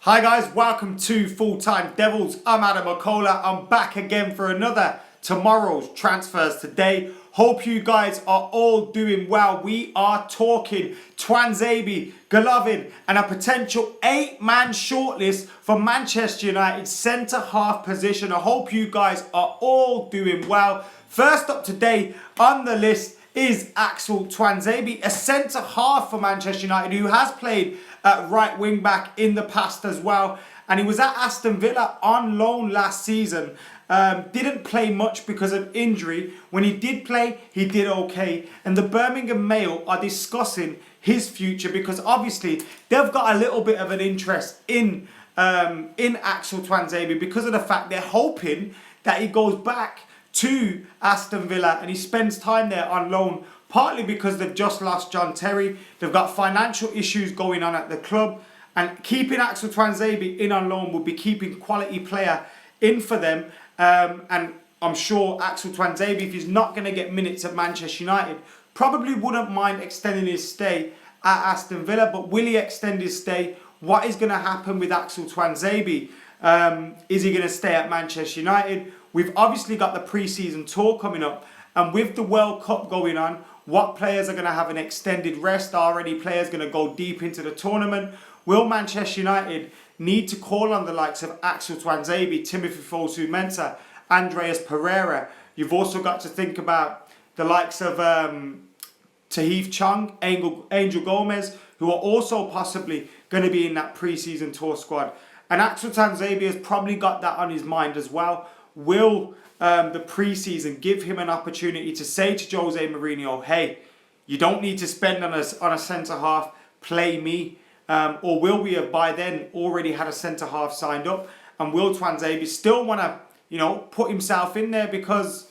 Hi guys, welcome to Full Time Devils. I'm Adam Okola. I'm back again for another tomorrow's transfers today. Hope you guys are all doing well. We are talking Tuanzebe, Golovin, and a potential 8-man shortlist for Manchester United centre-half position. I hope you guys are all doing well. First up today on the list is Axel Tuanzebe, a centre-half for Manchester United who has played at right wing back in the past as well, and he was at Aston Villa on loan last season. Didn't play much because of injury. When he did play, he did okay, and the Birmingham Mail are discussing his future because obviously they've got a little bit of an interest in Axel Tuanzebe because of the fact they're hoping that he goes back to Aston Villa and he spends time there on loan, partly because they've just lost John Terry. They've got financial issues going on at the club, and keeping Axel Tuanzebe in on loan would be keeping quality player in for them. And I'm sure Axel Tuanzebe, if he's not going to get minutes at Manchester United, probably wouldn't mind extending his stay at Aston Villa. But will he extend his stay? What is going to happen with Axel Tuanzebe? Is he going to stay at Manchester United? We've obviously got the pre-season tour coming up, and with the World Cup going on, what players are going to have an extended rest? Are already players going to go deep into the tournament? Will Manchester United need to call on the likes of Axel Tuanzebe, Timothy Fosu-Mensah, Andreas Pereira? You've also got to think about the likes of Tahith Chong, Angel Gomez, who are also possibly going to be in that pre-season tour squad. And Axel Tuanzebe has probably got that on his mind as well. Will the pre-season give him an opportunity to say to Jose Mourinho, hey, you don't need to spend on a centre-half, play me? Or will we have by then already had a centre-half signed up? And will Tuanzebe still want to, put himself in there? Because,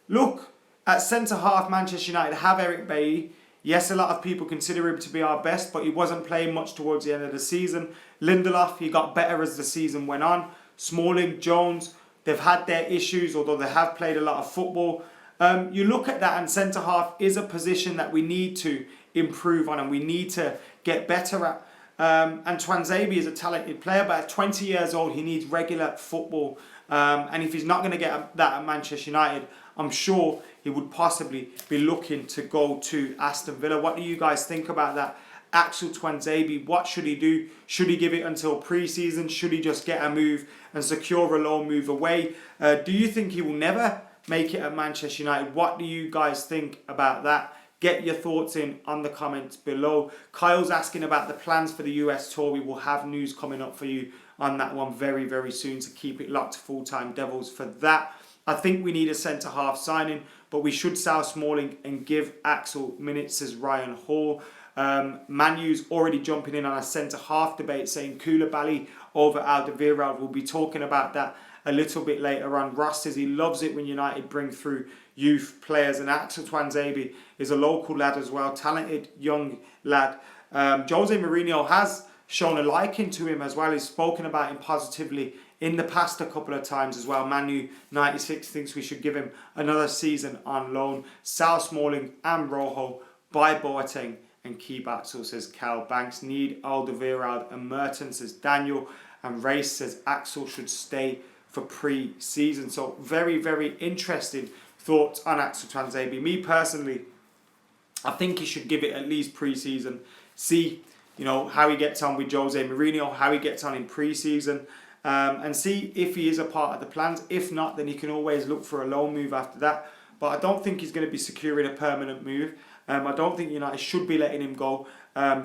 look, at centre-half, Manchester United have Eric Bailly. Yes, a lot of people consider him to be our best, but he wasn't playing much towards the end of the season. Lindelof, he got better as the season went on. Smalling, Jones, they've had their issues, although they have played a lot of football. You look at that, and centre-half is a position that we need to improve on and we need to get better at. And Tuanzebe is a talented player, but at 20 years old, he needs regular football. And if he's not going to get that at Manchester United, I'm sure he would possibly be looking to go to Aston Villa. What do you guys think about that? Axel Tuanzebe, what should he do? Should he give it until pre-season? Should he just get a move and secure a loan move away? Do you think he will never make it at Manchester United? What do you guys think about that? Get your thoughts in on the comments below. Kyle's asking about the plans for the US tour. We will have news coming up for you on that one very, very soon, so keep it locked to Full Time Devils for that. I think we need a centre-half signing, but we should sell Smalling and give Axel minutes, says Ryan Hall. Manu's already jumping in on a centre-half debate, saying Koulibaly over Alderweireld. We'll be talking about that a little bit later on. Ross says he loves it when United bring through youth players, and Axel Tuanzebe is a local lad as well, talented young lad. Jose Mourinho has shown a liking to him as well. He's spoken about him positively in the past a couple of times as well. Manu96 thinks we should give him another season on loan. Sal Smalling and Rojo by Boateng and keep Axel, says Cal. Banks need Alderweireld and Merton, says Daniel. And Race says Axel should stay for pre-season. So very, very interesting thoughts on Axel Tuanzebe. Me personally, I think he should give it at least pre-season. See, how he gets on with Jose Mourinho, how he gets on in pre-season, and see if he is a part of the plans. If not, then he can always look for a loan move after that. But I don't think he's going to be securing a permanent move. I don't think United should be letting him go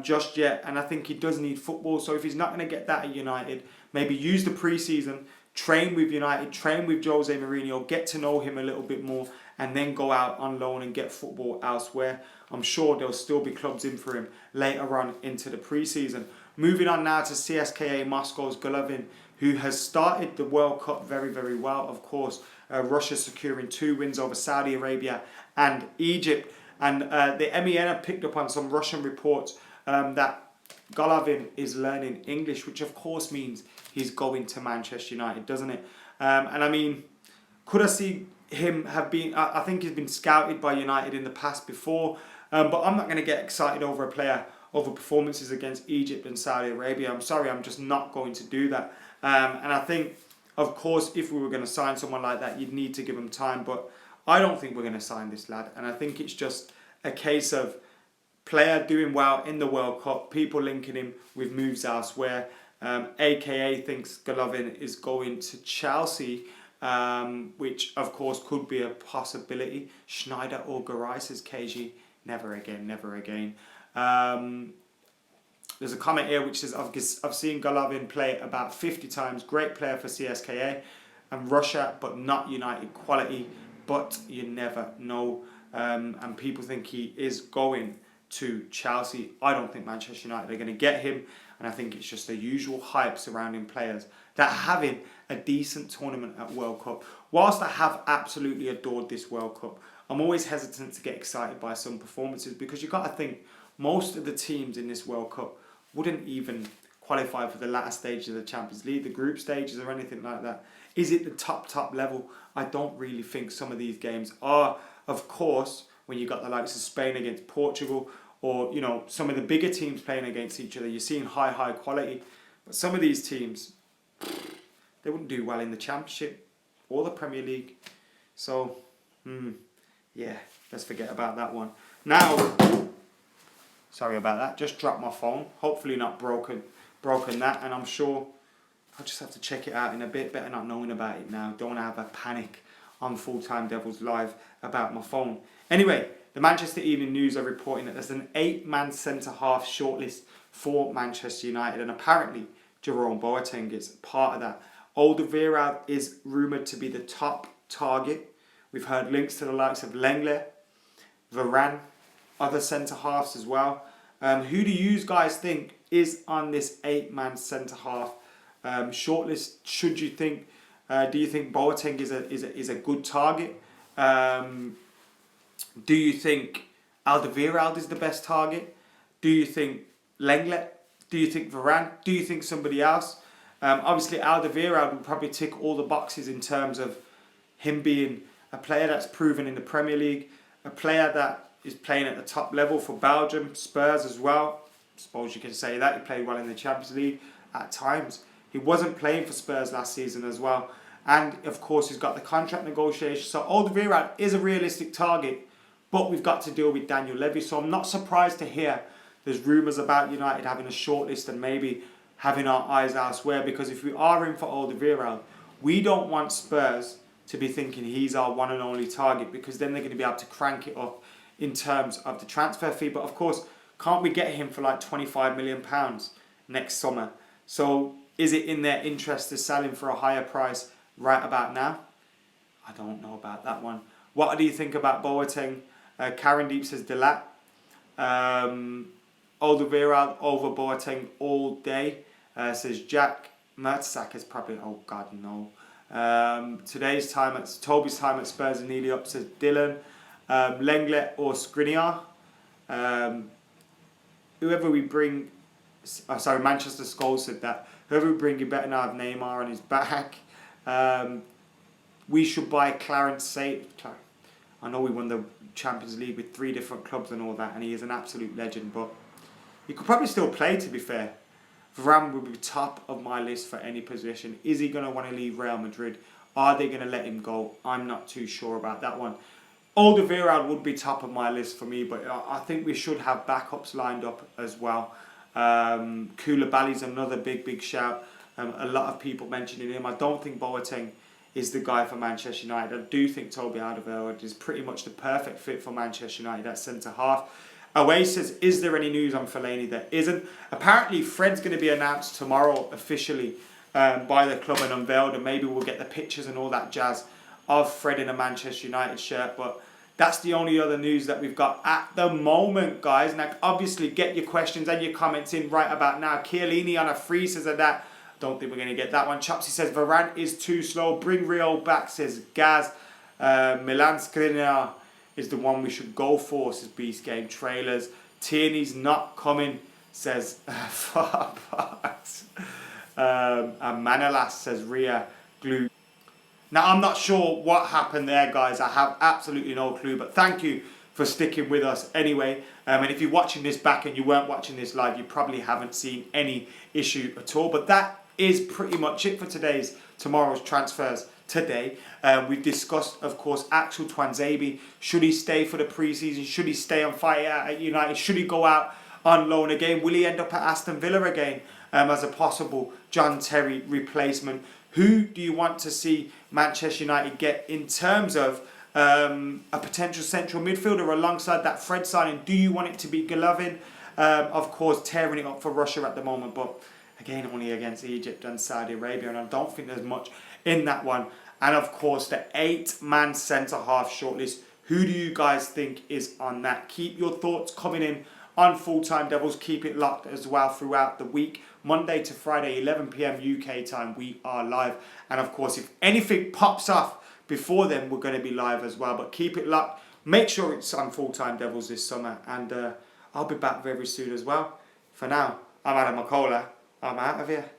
just yet. And I think he does need football. So if he's not going to get that at United, maybe use the pre-season, train with United, train with Jose Mourinho, get to know him a little bit more, and then go out on loan and get football elsewhere. I'm sure there'll still be clubs in for him later on into the pre-season. Moving on now to CSKA Moscow's Golovin, who has started the World Cup very, very well. Of course, Russia securing 2 wins over Saudi Arabia and Egypt. And the MEN have picked up on some Russian reports that Golovin is learning English, which of course means he's going to Manchester United, doesn't it? And I mean, could I see him have been... I think he's been scouted by United in the past before, but I'm not going to get excited over a player over performances against Egypt and Saudi Arabia. I'm sorry, I'm just not going to do that. And I think, of course, if we were going to sign someone like that, you'd need to give him time. But I don't think we're going to sign this lad. And I think it's just a case of player doing well in the World Cup, people linking him with moves elsewhere. AKA thinks Golovin is going to Chelsea, which of course could be a possibility. Schneider or Garay, says KG. Never again, never again. There's a comment here which says, I've seen Golovin play about 50 times. Great player for CSKA and Russia, but not United quality. But you never know. And people think he is going to Chelsea. I don't think Manchester United are going to get him. And I think it's just the usual hype surrounding players that are having a decent tournament at World Cup. Whilst I have absolutely adored this World Cup, I'm always hesitant to get excited by some performances, because you've got to think most of the teams in this World Cup wouldn't even qualify for the latter stages of the Champions League, the group stages or anything like that. Is it the top level? I don't really think some of these games are. Of course, when you've got the likes of Spain against Portugal, or, you know, some of the bigger teams playing against each other, you're seeing high quality. But some of these teams, they wouldn't do well in the Championship or the Premier League. So, yeah, let's forget about that one. Now, sorry about that, just dropped my phone. Hopefully not broken that, and I'm sure I'll just have to check it out in a bit. Better not knowing about it now. Don't want to have a panic on Full Time Devils Live about my phone. Anyway, the Manchester Evening News are reporting that there's an 8-man centre-half shortlist for Manchester United, and apparently Jerome Boateng is part of that. Alderweireld is rumoured to be the top target. We've heard links to the likes of Lenglet, Varane, other centre-halves as well. Who do you guys think is on this 8-man centre-half shortlist? Should you think? Do you think Boateng is a good target? Do you think Alderweireld is the best target? Do you think Lenglet? Do you think Varane? Do you think somebody else? Obviously, Alderweireld would probably tick all the boxes in terms of him being a player that's proven in the Premier League, a player that is playing at the top level for Belgium, Spurs as well. I suppose you can say that. He played well in the Champions League at times. He wasn't playing for Spurs last season as well. And, of course, he's got the contract negotiation. So Alderweireld is a realistic target, but we've got to deal with Daniel Levy. So I'm not surprised to hear there's rumours about United having a shortlist and maybe having our eyes elsewhere, because if we are in for Alderweireld, we don't want Spurs to be thinking he's our one and only target, because then they're going to be able to crank it up in terms of the transfer fee. But, of course, can't we get him for like £25 million next summer? So is it in their interest to sell him for a higher price right about now? I don't know about that one. What do you think about Boateng? Karen Deep says Delat. Alderweireld over Boateng all day, says Jack. Mertesacker is probably, oh God, no. Toby's time at Spurs are nearly up, says Dylan. Lenglet or Skriniar. Whoever we bring, Manchester Skull said that. Whoever we bring, you better not have Neymar on his back. We should buy Clarence Saint. I know we won the Champions League with 3 different clubs and all that, and he is an absolute legend, but he could probably still play, to be fair. Varane would be top of my list for any position. Is he going to want to leave Real Madrid? Are they going to let him go? I'm not too sure about that one. Alderweireld would be top of my list for me, but I think we should have backups lined up as well. Koulibaly's another big shout. A lot of people mentioning him. I don't think Boateng is the guy for Manchester United. I do think Toby Alderweireld is pretty much the perfect fit for Manchester United at centre-half. Away says, is there any news on Fellaini? There isn't. Apparently, Fred's going to be announced tomorrow officially by the club and unveiled, and maybe we'll get the pictures and all that jazz of Fred in a Manchester United shirt, but that's the only other news that we've got at the moment, guys. Now, obviously, get your questions and your comments in right about now. Chiellini on a free says that. Don't think we're going to get that one. Chopsy says Varane is too slow. Bring Rio back, says Gaz. Milan Skriniar is the one we should go for, says Beast Game Trailers. Tierney's not coming, says Farbox. And Manolas says Ria Glue. Now, I'm not sure what happened there, guys. I have absolutely no clue. But thank you for sticking with us anyway. And if you're watching this back and you weren't watching this live, you probably haven't seen any issue at all. But that is pretty much it for tomorrow's transfers today. We've discussed, of course, Axel Tuanzebe. Should he stay for the preseason? Should he stay on fire at United? Should he go out on loan again? Will he end up at Aston Villa again as a possible John Terry replacement? Who do you want to see Manchester United get in terms of a potential central midfielder alongside that Fred signing? Do you want it to be Golovin? Of course, tearing it up for Russia at the moment, but again, only against Egypt and Saudi Arabia, and I don't think there's much in that one. And of course, the 8-man centre-half shortlist. Who do you guys think is on that? Keep your thoughts coming in on Full Time Devils. Keep it locked as well throughout the week. Monday to Friday, 11 p.m. UK time, we are live. And of course, if anything pops off before then, we're going to be live as well. But keep it locked. Make sure it's on Full Time Devils this summer. And I'll be back very soon as well. For now, I'm Adam McCullough. I'm out of here.